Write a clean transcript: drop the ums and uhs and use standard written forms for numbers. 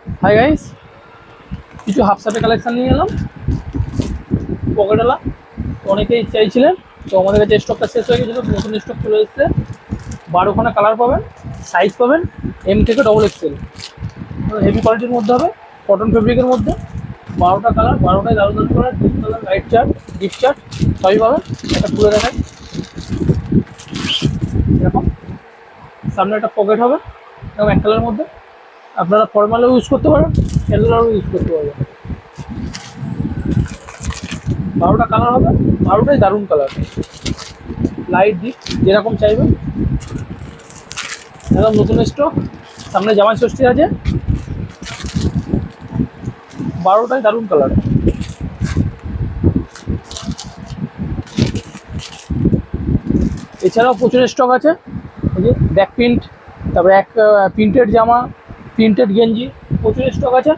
Hi guys, কিছু half শার্টের collection নিয়ে এলাম পকেটওয়ালা। অনেকেই চাইছিলেন, তো আমাদের কাছে স্টকটা শেষ হয়ে গেছিলো, নতুন স্টক চলে এসেছে। 12খানা কালার পাবেন, সাইজ পাবেন এম থেকে XXL। হেভি কোয়ালিটির মধ্যে হবে, কটন ফেব্রিকের মধ্যে। 12টা কালার, 12টাই দারুণ দারুণ colour. Deep colour, light chart, deep chart সবই পাবেন। একটা খুলে দেখায়, এরকম সামনে একটা পকেট হবে এবং এক কালারের মধ্যে। আপনারা ফর্মালও ইউজ করতে পারেন, ক্যাজুয়ালও ইউজ করতে পারবেন। 12টা কালার হবে, 12টাই দারুণ কালার, লাইট ডিপ যেরকম চাইবেন। একদম নতুন স্টক, সামনে জামাই ষষ্ঠী আছে। 12টাই দারুণ কালার। এছাড়াও প্রচুর স্টক আছে, এই যে ব্যাক প্রিন্ট, তারপরে এক প্রিন্টেড জামা, প্রিন্টেড গেঞ্জি, প্রচুর স্টক আছে।